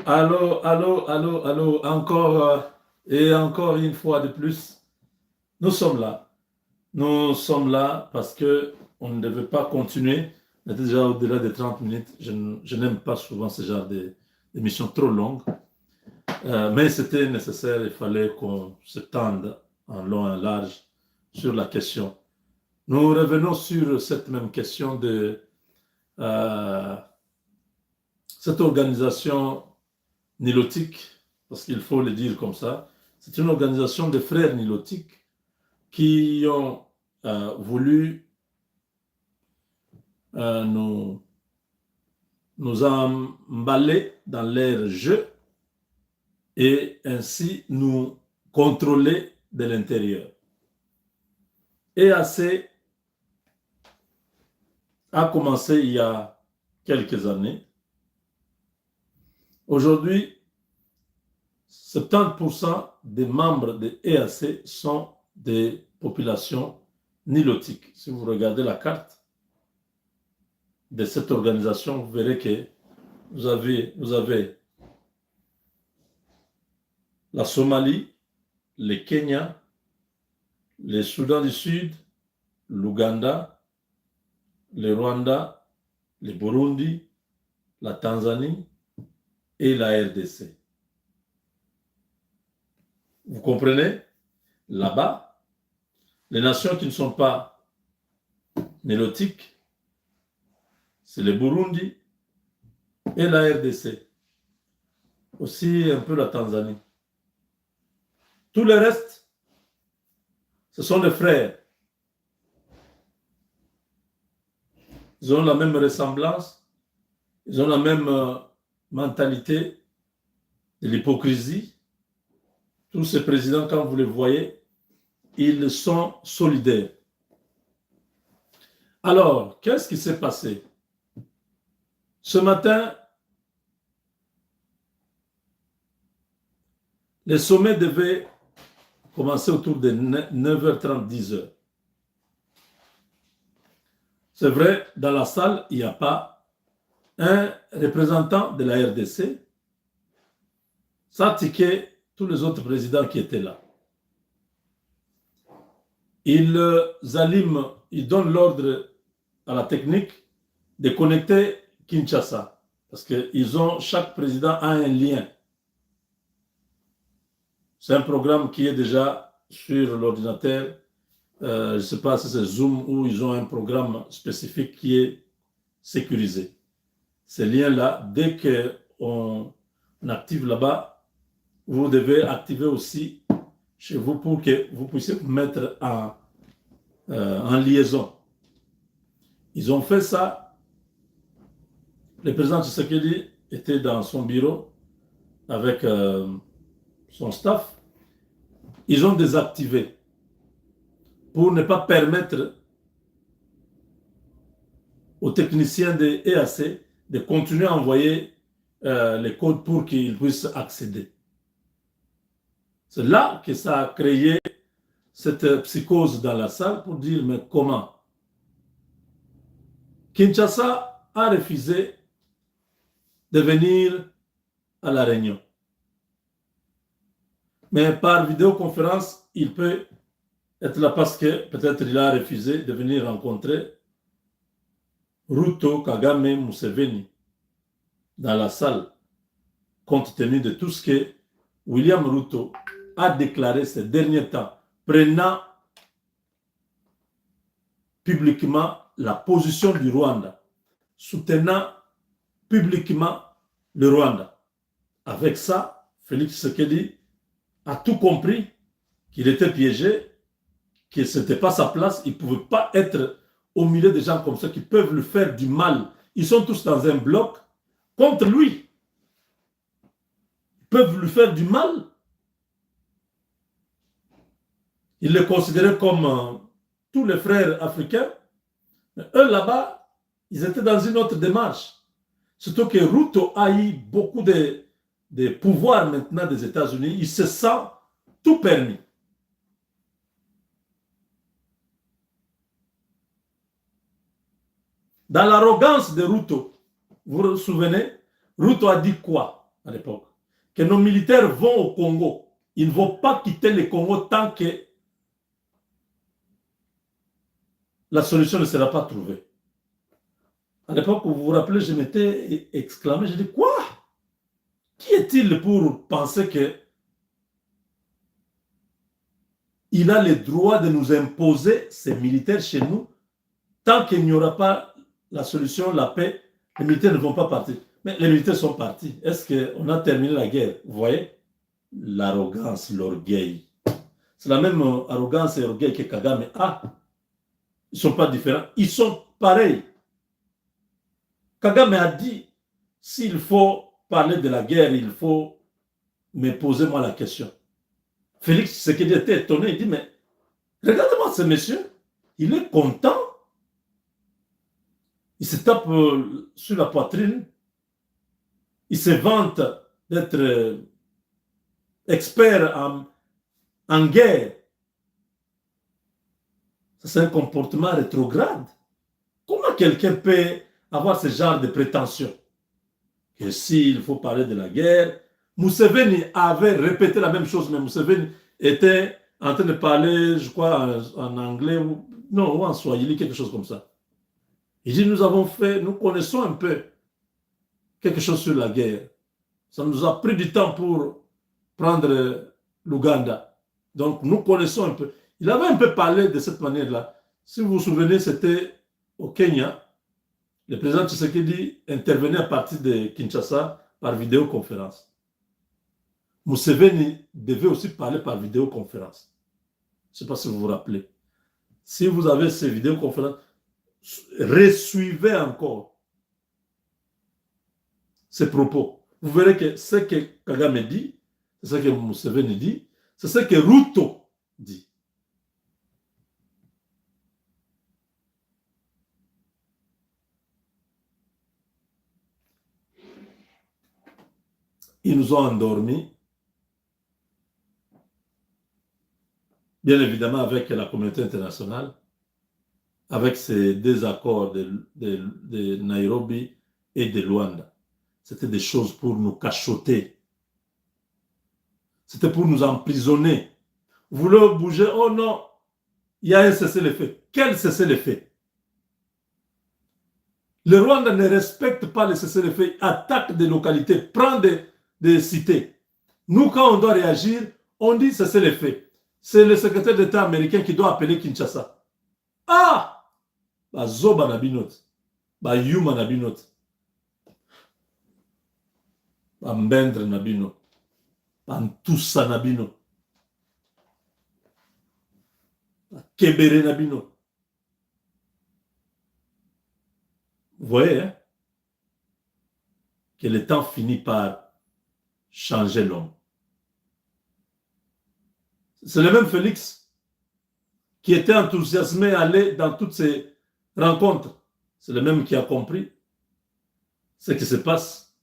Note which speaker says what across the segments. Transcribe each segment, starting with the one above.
Speaker 1: Allô, allô, allô, allô, encore et encore une fois de plus, nous sommes là. Nous sommes là parce que on ne devait pas continuer. On était déjà au-delà de 30 minutes. Je n'aime pas souvent ce genre d'émissions trop longues. Mais c'était nécessaire, il fallait qu'on se tende en long et en large sur la question. Nous revenons sur cette même question de euh, cette organisation nilotique, parce qu'il faut le dire comme ça. C'est une organisation de frères nilotiques qui ont voulu nous, nous emballer dans leur jeu et ainsi nous contrôler de l'intérieur. EAC a commencé il y a quelques années. Aujourd'hui, 70% des membres de EAC sont des populations nilotiques. Si vous regardez la carte de cette organisation, vous verrez que vous avez la Somalie, le Kenya, le Soudan du Sud, l'Ouganda, le Rwanda, le Burundi, la Tanzanie et la RDC. Vous comprenez? Là-bas, les nations qui ne sont pas nilotiques, c'est le Burundi et la RDC. Aussi un peu la Tanzanie. Tout le reste, ce sont des frères. Ils ont la même ressemblance, ils ont la même mentalité de l'hypocrisie. Tous ces présidents, quand vous les voyez, ils sont solidaires. Alors, qu'est-ce qui s'est passé? Ce matin, le sommet devait commencer autour de 9h30, 10h. C'est vrai, dans la salle, il n'y a pas un représentant de la RDC. Ça a tiqué tous les autres présidents qui étaient là. Ils aliment, ils donnent l'ordre à la technique de connecter Kinshasa. Parce que chaque président a un lien. C'est un programme qui est déjà sur l'ordinateur. Je ne sais pas si c'est Zoom ou ils ont un programme spécifique qui est sécurisé. Ces liens-là, dès qu'on active là-bas, vous devez activer aussi chez vous pour que vous puissiez vous mettre en liaison. Ils ont fait ça. Le président Tshisekedi était dans son bureau avec son staff. Ils ont désactivé pour ne pas permettre aux techniciens de EAC de continuer à envoyer les codes pour qu'ils puissent accéder. C'est là que ça a créé cette psychose dans la salle pour dire mais comment? Kinshasa a refusé de venir à la réunion. Mais par vidéoconférence, il peut être là parce que peut-être il a refusé de venir rencontrer Ruto, Kagame, Museveni dans la salle, compte tenu de tout ce que William Ruto a déclaré ces derniers temps, prenant publiquement la position du Rwanda, soutenant publiquement le Rwanda. Avec ça, Félix Tshisekedi a tout compris, qu'il était piégé, que ce n'était pas sa place, il ne pouvait pas être au milieu de gens comme ça qui peuvent lui faire du mal. Ils sont tous dans un bloc contre lui. Ils peuvent lui faire du mal. Il les considérait comme tous les frères africains. Mais eux, là-bas, ils étaient dans une autre démarche. Surtout que Ruto a eu beaucoup de pouvoir maintenant des États-Unis. Il se sent tout permis. Dans l'arrogance de Ruto, vous vous souvenez, Ruto a dit quoi? à l'époque, que nos militaires vont au Congo. Ils ne vont pas quitter le Congo tant que la solution ne sera pas trouvée. À l'époque, vous vous rappelez, je m'étais exclamé, j'ai dit, quoi? Qui est-il pour penser que il a le droit de nous imposer ces militaires chez nous tant qu'il n'y aura pas la solution, la paix, les militaires ne vont pas partir. Mais les militaires sont partis. Est-ce qu'on a terminé la guerre? Vous voyez? L'arrogance, l'orgueil. C'est la même arrogance et orgueil que Kagame a. Ils ne sont pas différents. Ils sont pareils. Kagame a dit, s'il faut parler de la guerre, il faut me poser moi la question. Félix Tshisekedi était étonné. Il dit, mais regardez-moi ce monsieur. Il est content. Il se tape sur la poitrine. Il se vante d'être expert en guerre. C'est un comportement rétrograde. Comment quelqu'un peut avoir ce genre de prétention? Que s'il faut parler de la guerre, Museveni avait répété la même chose, mais Museveni était en train de parler, je crois, en anglais, ou en swahili, quelque chose comme ça. Il dit, nous connaissons un peu quelque chose sur la guerre. Ça nous a pris du temps pour prendre l'Ouganda. Donc, nous connaissons un peu. Il avait un peu parlé de cette manière-là. Si vous vous souvenez, c'était au Kenya. Le président Tshisekedi intervenait à partir de Kinshasa par vidéoconférence. Museveni devait aussi parler par vidéoconférence. Je ne sais pas si vous vous rappelez. Si vous avez ces vidéoconférences, resuivez encore ces propos. Vous verrez que ce que Kagame dit, c'est ce que Museveni dit, c'est ce que Ruto dit. Ils nous ont endormis, bien évidemment avec la communauté internationale, avec ces désaccords de Nairobi et de Luanda. C'était des choses pour nous cachoter. C'était pour nous emprisonner. Vous voulez bouger? Oh non, il y a un cessez-le-feu. Quel cessez-le-feu? Le Rwanda ne respecte pas le cessez-le-feu, attaque des localités, prend des cités. Nous, quand on doit réagir, on dit cessez-le-feu. C'est le secrétaire d'État américain qui doit appeler Kinshasa. Ah! Zoba na binot. Yuma na binot. Mbendre na binot. Ntusa na binot. Kebere na binot. Vous voyez, hein, que le temps finit par changer l'homme. C'est le même Félix qui était enthousiasmé à aller dans toutes ces rencontres. C'est le même qui a compris ce qui se passe.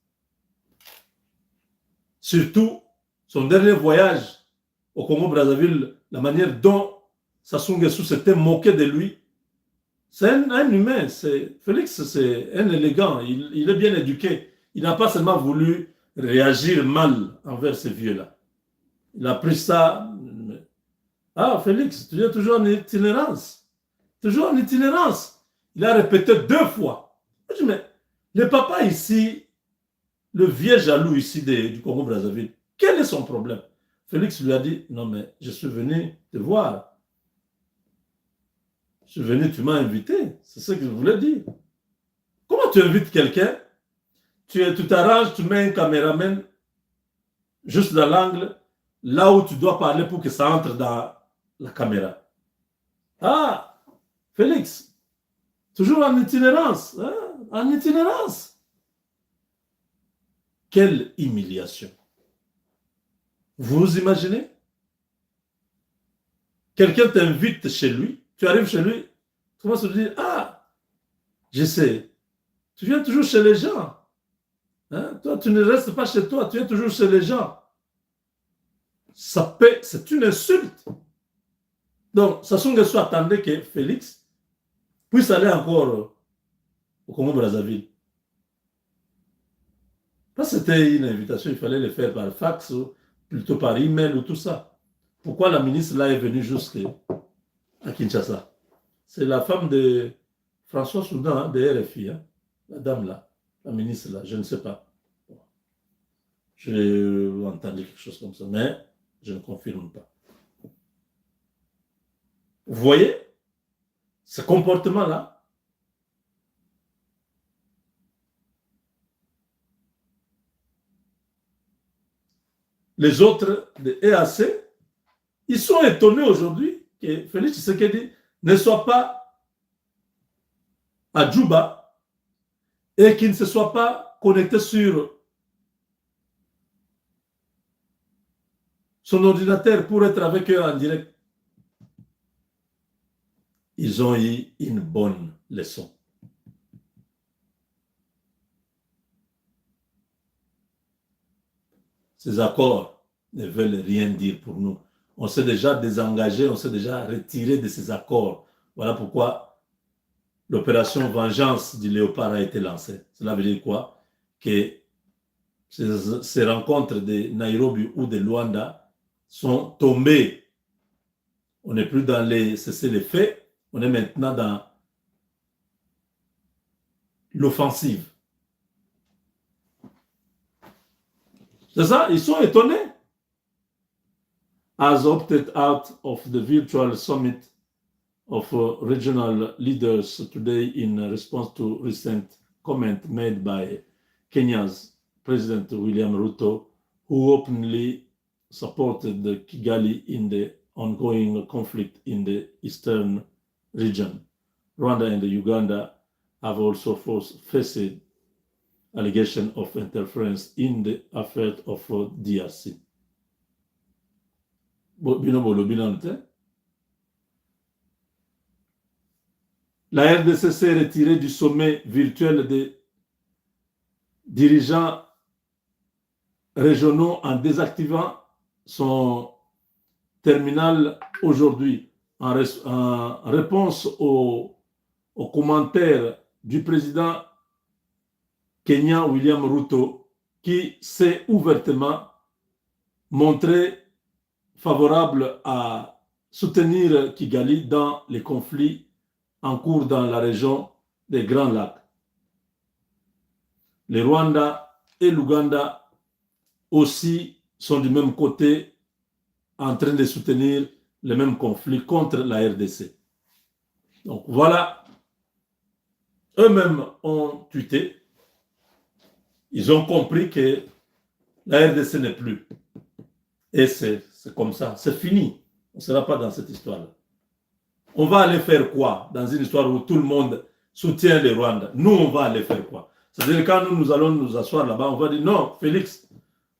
Speaker 1: Surtout, son dernier voyage au Congo-Brazzaville, la manière dont Sassou Nguesso s'était moqué de lui. C'est un humain. Félix, c'est un élégant. Il est bien éduqué. Il n'a pas seulement voulu réagir mal envers ces vieux-là. Il a pris ça. Ah, Félix, tu es toujours en itinérance. Toujours en itinérance. Il a répété 2 fois. Je dis, mais le papa ici, le vieux jaloux ici du Congo-Brazzaville, quel est son problème? Félix lui a dit, non mais je suis venu te voir. Je suis venu, tu m'as invité. C'est ce que je voulais dire. Comment tu invites quelqu'un? Tu t'arranges, tu mets un caméraman juste dans l'angle, là où tu dois parler pour que ça entre dans la caméra. Ah, Félix, toujours en itinérance. Hein? En itinérance. Quelle humiliation. Vous imaginez? Quelqu'un t'invite chez lui, tu arrives chez lui, tu commences à te dire, ah, je sais, tu viens toujours chez les gens. Hein? Toi, tu ne restes pas chez toi, tu es toujours chez les gens. C'est une insulte. Donc, Sassou Nguesso attendait que Félix puisse aller encore au Congo-Brazzaville. Parce que c'était une invitation, il fallait le faire par fax ou plutôt par email ou tout ça. Pourquoi la ministre là est venue jusqu'à Kinshasa? C'est la femme de François Soudan, hein, de RFI, hein, la dame là, la ministre là, je ne sais pas. J'ai entendu quelque chose comme ça, mais je ne confirme pas. Vous voyez ce comportement-là? Les autres de EAC, ils sont étonnés aujourd'hui que Félix Tshisekedi ne soit pas à Djouba et qu'il ne se soit pas connecté sur son ordinateur pour être avec eux en direct. Ils ont eu une bonne leçon. Ces accords ne veulent rien dire pour nous. On s'est déjà désengagé, on s'est déjà retiré de ces accords. Voilà pourquoi l'opération Vengeance du Léopard a été lancée. Cela veut dire quoi? Que ces rencontres de Nairobi ou de Luanda sont tombées. On n'est plus dans les cessez-les-feux, on est maintenant dans l'offensive. C'est ça, ils sont étonnés. Has opted out of the virtual summit of regional leaders today in response to recent comment made by Kenya's President William Ruto, who openly supported the Kigali in the ongoing conflict in the eastern region. Rwanda and Uganda have also faced allegations of interference in the affairs of DRC. La RDC s'est retirée du sommet virtuel des dirigeants régionaux en désactivant son terminal aujourd'hui. En réponse aux commentaires du président kenyan William Ruto, qui s'est ouvertement montré favorable à soutenir Kigali dans les conflits en cours dans la région des Grands Lacs. Le Rwanda et l'Ouganda aussi sont du même côté en train de soutenir le même conflit contre la RDC. Donc voilà, eux-mêmes ont tweeté, ils ont compris que la RDC n'est plus. Et c'est comme ça, c'est fini. On ne sera pas dans cette histoire-là. On va aller faire quoi dans une histoire où tout le monde soutient le Rwanda? Nous, on va aller faire quoi? C'est-à-dire quand nous allons nous asseoir là-bas, on va dire non, Félix,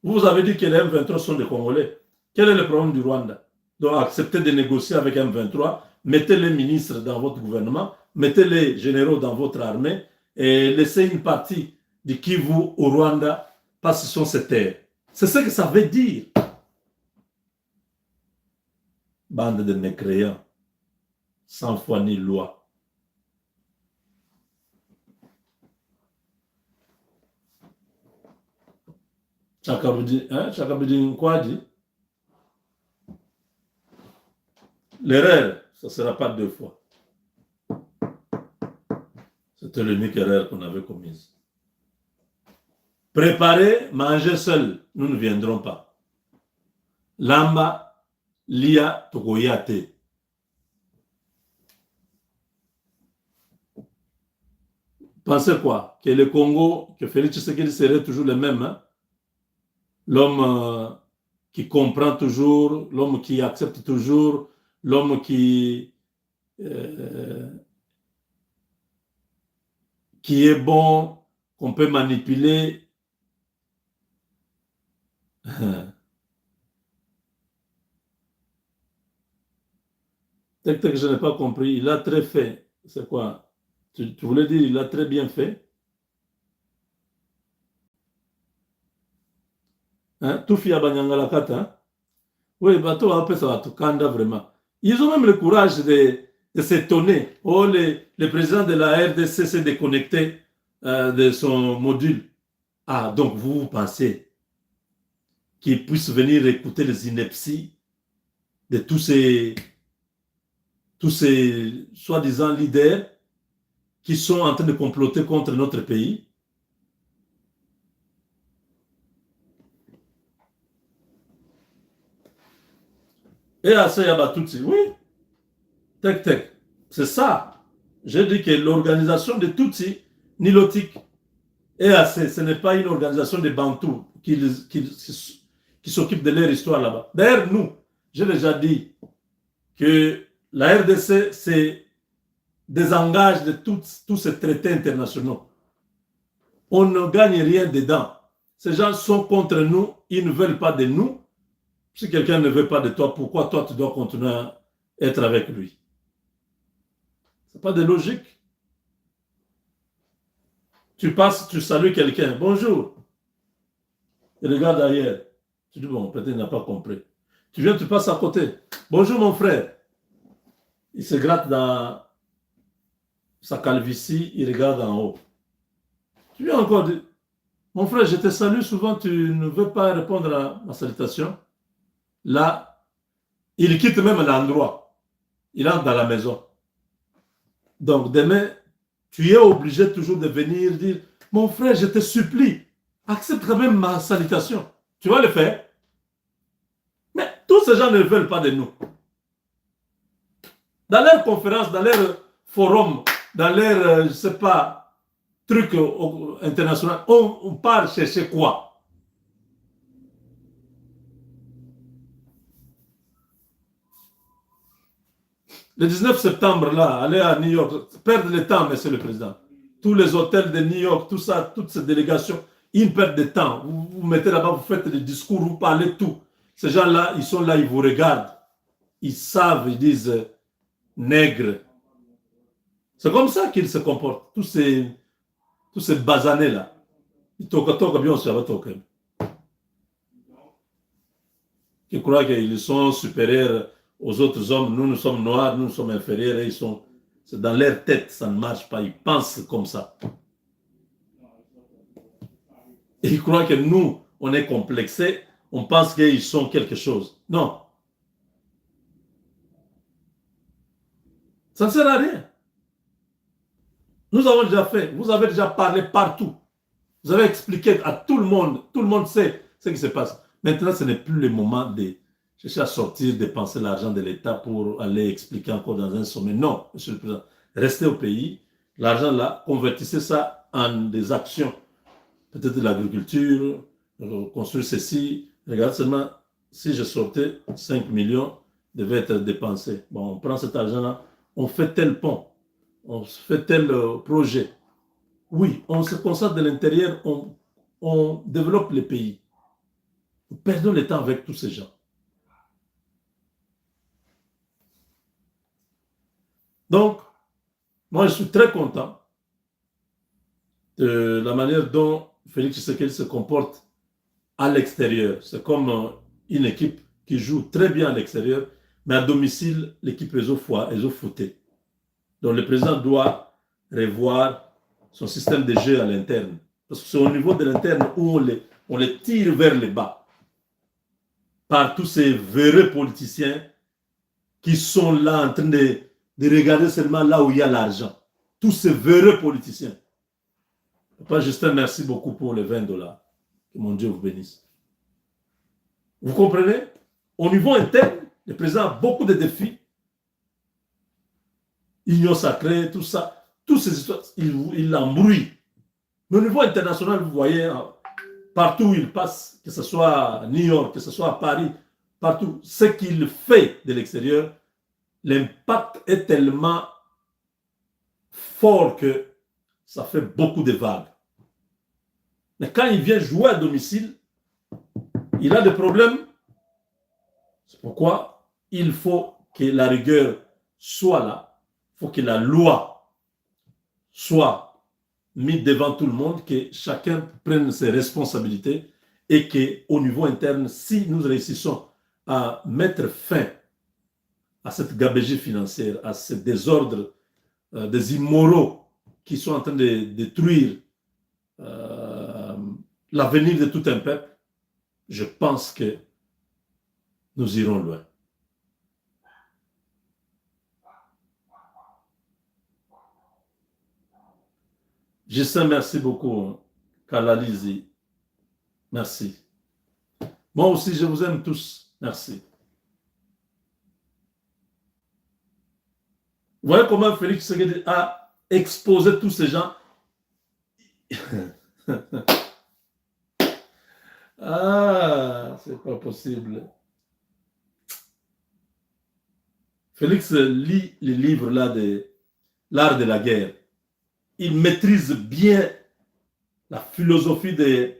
Speaker 1: vous avez dit que les M23 sont des Congolais. Quel est le problème du Rwanda? Donc acceptez de négocier avec M23, mettez les ministres dans votre gouvernement, mettez les généraux dans votre armée et laissez une partie du Kivu au Rwanda parce que ce sont ces terres. C'est ce que ça veut dire. Bande de mécréants, sans foi ni loi. Chakabudi Nkwadi, l'erreur, ça ne sera pas deux fois. C'était l'unique erreur qu'on avait commise. Préparer, manger seul, nous ne viendrons pas. Lamba, Lia Togoyate. Pensez quoi? Que le Congo, que Félix Tshisekedi serait toujours le même. Hein? L'homme qui comprend toujours, l'homme qui accepte toujours, l'homme qui est bon, qu'on peut manipuler. Peut-être que je n'ai pas compris. Il a très fait. C'est quoi? Tu voulais dire il a très bien fait? Hein? Tout fit à Banyangalakata. Hein? Oui, bateau après ça va tout kanda vraiment. Ils ont même le courage de s'étonner. Oh, le président de la RDC s'est déconnecté de son module. Ah, donc vous pensez qu'ils puissent venir écouter les inepties de tous ces soi-disant leaders qui sont en train de comploter contre notre pays? Et à ça, il y a Tutsi. Oui, tech, tech. C'est ça. J'ai dit que l'organisation de Tutsi, Nilotique, EAC, ce n'est pas une organisation de Bantous qui s'occupe de leur histoire là-bas. D'ailleurs, nous, j'ai déjà dit que la RDC se désengage de tous ces traités internationaux. On ne gagne rien dedans. Ces gens sont contre nous, ils ne veulent pas de nous. Si quelqu'un ne veut pas de toi, pourquoi toi tu dois continuer à être avec lui? Ce n'est pas de logique. Tu passes, tu salues quelqu'un. Bonjour. Il regarde ailleurs. Tu dis, bon, peut-être il n'a pas compris. Tu viens, tu passes à côté. Bonjour mon frère. Il se gratte dans sa calvitie, il regarde en haut. Tu viens encore dire, mon frère, je te salue souvent, tu ne veux pas répondre à ma salutation. Là, il quitte même l'endroit. Il entre dans la maison. Donc demain, tu es obligé toujours de venir dire, mon frère, je te supplie, accepte quand même ma salutation. Tu vas le faire. Mais tous ces gens ne veulent pas de nous. Dans leurs conférences, dans leurs forums, dans leurs, je ne sais pas, trucs internationaux, on part chercher quoi? Le 19 septembre, là, aller à New York, perdre le temps, monsieur le président. Tous les hôtels de New York, tout ça, toutes ces délégations, ils perdent de temps. Vous vous mettez là-bas, vous faites des discours, vous parlez tout. Ces gens-là, ils sont là, ils vous regardent. Ils savent, ils disent nègre. C'est comme ça qu'ils se comportent. Tous ces basanés-là. Ils toquent bien, on se va toquer. Qui croient qu'ils sont supérieurs aux autres hommes. Nous, nous sommes noirs, nous, nous sommes inférieurs. Et ils sont... C'est dans leur tête, ça ne marche pas. Ils pensent comme ça. Et ils croient que nous, on est complexés. On pense qu'ils sont quelque chose. Non. Ça ne sert à rien. Nous avons déjà fait. Vous avez déjà parlé partout. Vous avez expliqué à tout le monde. Tout le monde sait ce qui se passe. Maintenant, ce n'est plus le moment de chercher à sortir, dépenser l'argent de l'État pour aller expliquer encore dans un sommet. Non, monsieur le président. Restez au pays. L'argent là, convertissez ça en des actions. Peut-être de l'agriculture, construire ceci. Regarde seulement, si je sortais 5 millions, devait être dépensé. Bon, on prend cet argent-là, on fait tel pont, on fait tel projet. Oui, on se concentre de l'intérieur, on développe le pays. Nous perdons le temps avec tous ces gens. Donc, moi, je suis très content de la manière dont Félix Tshisekedi se comporte à l'extérieur. C'est comme une équipe qui joue très bien à l'extérieur, mais à domicile, l'équipe est au fouté. Donc le président doit revoir son système de jeu à l'interne. Parce que c'est au niveau de l'interne où on les tire vers le bas par tous ces véreux politiciens qui sont là en train de regarder seulement là où il y a l'argent. Tous ces véreux politiciens. Papa Justin, merci beaucoup pour les 20 dollars. Que mon Dieu vous bénisse. Vous comprenez? Au niveau interne, le président a beaucoup de défis. Union sacrée, tout ça. Toutes ces histoires, il l'embrouille. Mais au niveau international, vous voyez, partout où il passe, que ce soit à New York, que ce soit à Paris, partout, ce qu'il fait de l'extérieur, l'impact est tellement fort que ça fait beaucoup de vagues. Mais quand il vient jouer à domicile, il a des problèmes. C'est pourquoi il faut que la rigueur soit là. Il faut que la loi soit mise devant tout le monde, que chacun prenne ses responsabilités et qu'au niveau interne, si nous réussissons à mettre fin à cette gabegie financière, à ce désordre des immoraux qui sont en train de détruire l'avenir de tout un peuple, je pense que nous irons loin. Justin, merci beaucoup. Kalalizi, merci. Moi aussi, je vous aime tous. Merci. Vous voyez comment Félix Tshisekedi a exposé tous ces gens. Ah, c'est pas possible. Félix lit les livres là de l'art de la guerre. Il maîtrise bien la philosophie de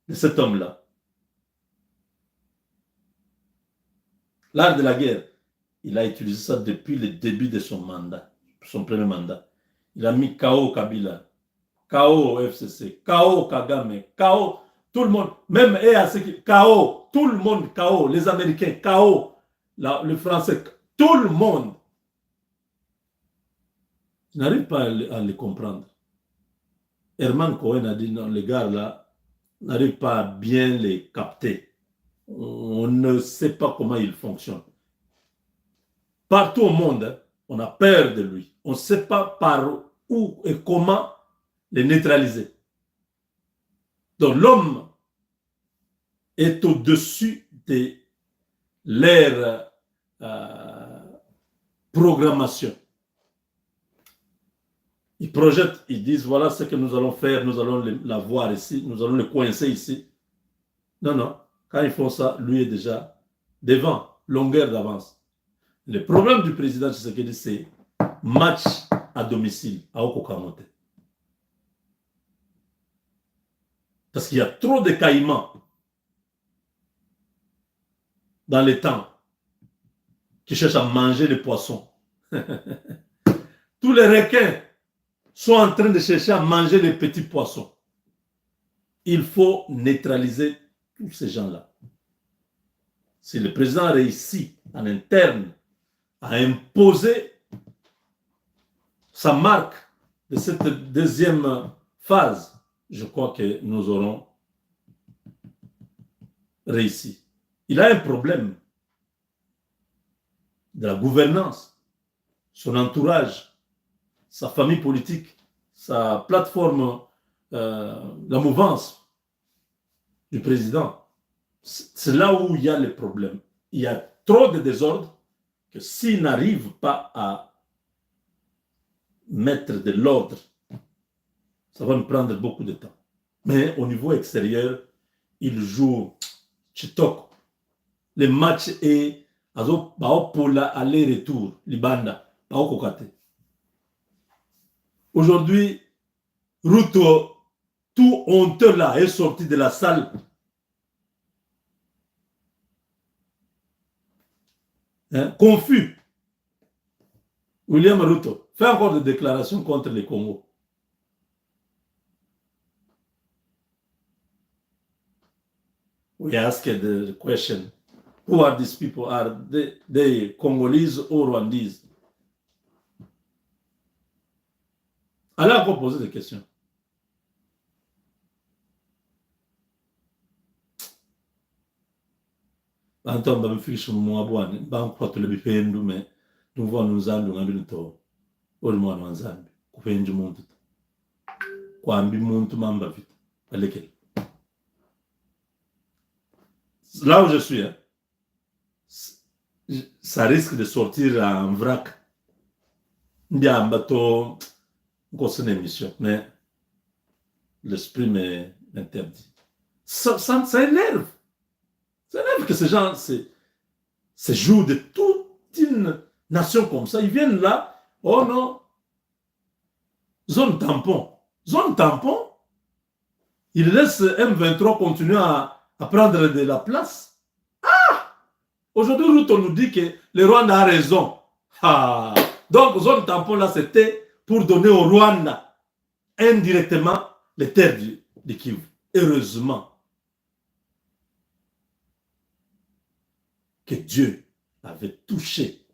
Speaker 1: cet homme-là. L'art de la guerre, il a utilisé ça depuis le début de son mandat, son premier mandat. Il a mis KO Kabila, KO FCC, KO Kagame, KO tout le monde, même EAC, KO, tout le monde KO, les Américains KO, le Français, tout le monde. Je n'arrive pas à les comprendre. Herman Cohen a dit non, les gars là n'arrivent pas à bien les capter. On ne sait pas comment il fonctionne. Partout au monde, on a peur de lui. On ne sait pas par où et comment les neutraliser. Donc l'homme est au-dessus de leur programmation. Ils projettent, ils disent voilà ce que nous allons faire, nous allons l'avoir ici, nous allons le coincer ici. Non, non. Quand ils font ça, lui est déjà devant, longueur d'avance. Le problème du président Tshisekedi, c'est match à domicile, à Okokamote. Parce qu'il y a trop de caïmans dans les temps qui cherchent à manger les poissons. Tous les requins sont en train de chercher à manger les petits poissons. Il faut neutraliser tous ces gens-là. Si le président réussit en interne à imposer sa marque de cette deuxième phase, je crois que nous aurons réussi. Il a un problème de la gouvernance, son entourage, sa famille politique, sa plateforme, la mouvance du président. C'est là où il y a le problème. Il y a trop de désordre que s'il n'arrive pas à mettre de l'ordre, ça va me prendre beaucoup de temps. Mais au niveau extérieur, il joue Chitok. Le match est pour l'aller-retour, Libanda, aujourd'hui, Ruto, tout honteux là, est sorti de la salle. Hein, confus. William Ruto fait encore des déclarations contre les Congo. We ask the question, who are these people? Are they Congolese or Rwandese? Allez encore poser des questions. Anton ba mfikisha mwabwane ba mkwatule bipendo me tumva nuzambi ngambili to oli mwana wanzambi kupenja umuntu kwambi umuntu mamba vita alekele. Là où je suis, hein, ça risque de sortir en vrac. Bien, bateau, c'est une émission, mais l'esprit m'interdit. Ça énerve. Ça énerve que ces gens se jouent de toute une nation comme ça. Ils viennent là, oh non, zone tampon. Zone tampon, ils laissent M23 continuer à prendre de la place. Ah! Aujourd'hui, Ruto nous dit que le Rwanda a raison. Ah! Donc, zone tampon, là, c'était pour donner au Rwanda indirectement les terres de Kivu. Heureusement que Dieu avait touché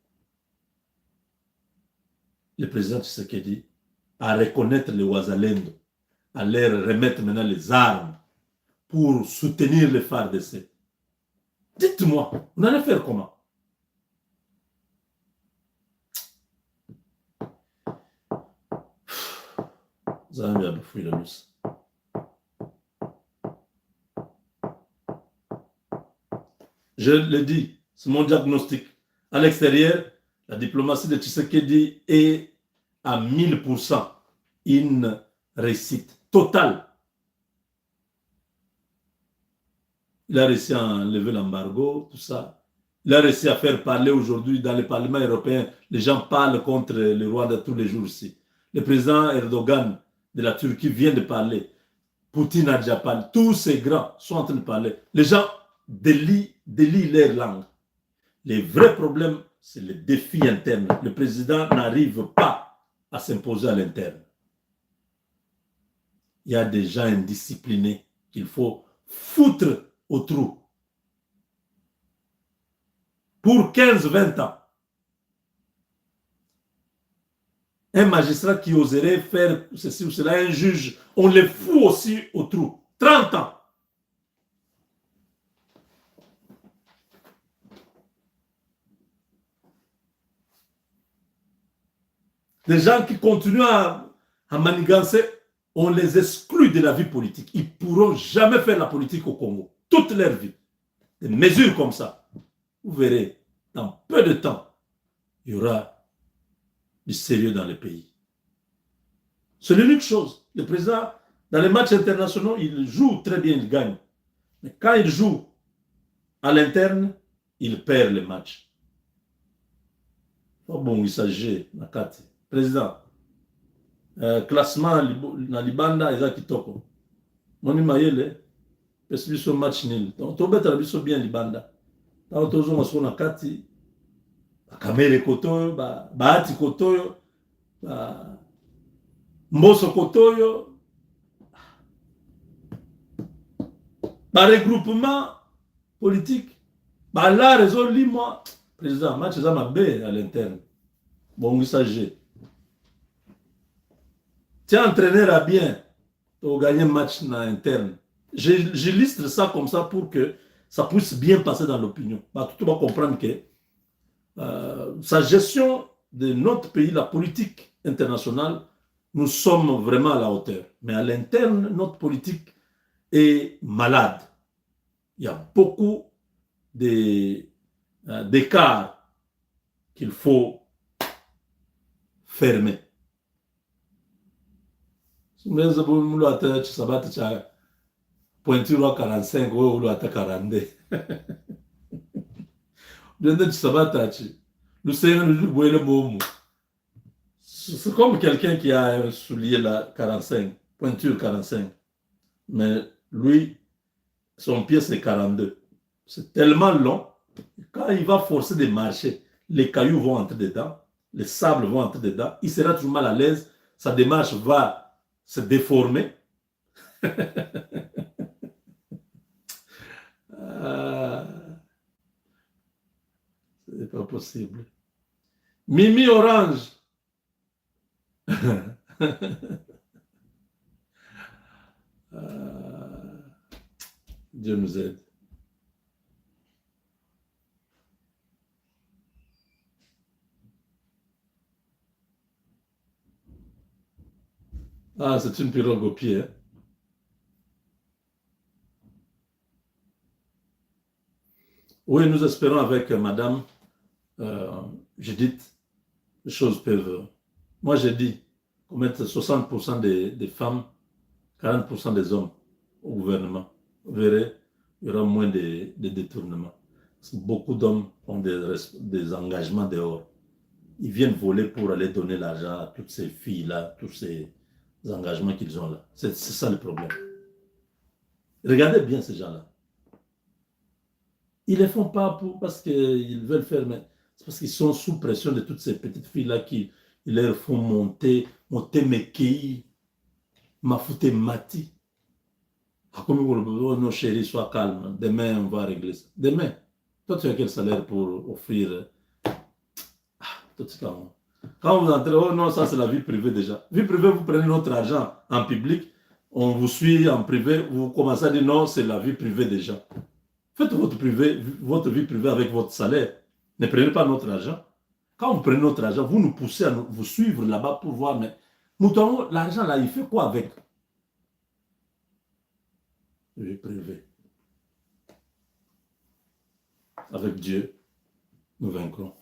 Speaker 1: le président Tshisekedi à reconnaître les Ouazalendo, à leur remettre maintenant les armes pour soutenir les FARDC. Dites-moi, on allait faire comment? Je le dis, c'est mon diagnostic. À l'extérieur, la diplomatie de Tshisekedi est à 1000% une réussite totale. Il a réussi à enlever l'embargo, tout ça. Il a réussi à faire parler aujourd'hui dans le Parlement européen. Les gens parlent contre le Rwanda tous les jours ici. Le président Erdogan de la Turquie vient de parler. Poutine a déjà parlé. Tous ces grands sont en train de parler. Les gens délient leur langue. Les vrais problèmes, c'est le défi interne. Le président n'arrive pas à s'imposer à l'interne. Il y a des gens indisciplinés qu'il faut foutre au trou. Pour 15-20 ans. Un magistrat qui oserait faire ceci ou cela, un juge, on les fout aussi au trou. 30 ans. Des gens qui continuent à manigancer, on les exclut de la vie politique. Ils ne pourront jamais faire la politique au Congo. Toute leur vie. Des mesures comme ça. Vous verrez, dans peu de temps, il y aura du sérieux dans le pays. C'est l'unique chose. Le président, dans les matchs internationaux, il joue très bien, il gagne. Mais quand il joue à l'interne, il perd les matchs. Bon, il s'agit, Nakati. Président, classement na libanda eza kitoko. Moni mayele, pesi biso match nil. Tobeta biso bien libanda. Tango tozonga soko na kati, bakamere kotoyo, baati kotoyo, mboso kotoyo, regroupement politique, la raison limwa. Président, match eza mabe à l'interne. Bon, il s'agit. Tiens, entraîneur à bien pour gagner un match interne. J'illustre ça comme ça pour que ça puisse bien passer dans l'opinion. Tout le monde va comprendre que sa gestion de notre pays, la politique internationale, nous sommes vraiment à la hauteur. Mais à l'interne, notre politique est malade. Il y a beaucoup d'écarts qu'il faut fermer. Mwenza bulu ata chisabata cha pointure wa 45 wewe ulu ata 42. Blende chisabata chi. Lucien le boile bomu. C'est comme quelqu'un qui a un soulier là 45, pointure 45. Mais lui son pied c'est 42. C'est tellement long. Quand il va forcer de marcher, les cailloux vont entrer dedans, les sables vont entrer dedans, il sera toujours mal à l'aise, sa démarche va se déformer. C'est pas possible. Mimi Orange. Dieu nous aide. Ah, c'est une pirogue au pied. Hein? Oui, nous espérons avec Madame Judith, les choses peuvent... Moi, j'ai dit qu'on mette 60% des femmes, 40% des hommes au gouvernement. Vous verrez, il y aura moins de détournements. Parce que beaucoup d'hommes ont des engagements dehors. Ils viennent voler pour aller donner l'argent à toutes ces filles-là, tous ces engagements qu'ils ont là. C'est ça le problème. Regardez bien ces gens-là. Ils ne les font pas parce qu'ils veulent faire, mais c'est parce qu'ils sont sous pression de toutes ces petites filles-là qui leur font monter Mekei, Mafouté Mati. Comme nos chéris, sois calme. Demain, on va régler ça. Demain, toi, tu as quel salaire pour offrir tout ça? Quand vous entrez, oh non, ça c'est la vie privée déjà. Vie privée, vous prenez notre argent en public. on vous suit en privé, vous commencez à dire non, c'est la vie privée des gens. Faites votre vie privée avec votre salaire. Ne prenez pas notre argent. Quand vous prenez notre argent, vous nous poussez à vous suivre là-bas pour voir, mais Mouton, l'argent là, il fait quoi avec? Vie privée. Avec Dieu, nous vaincrons.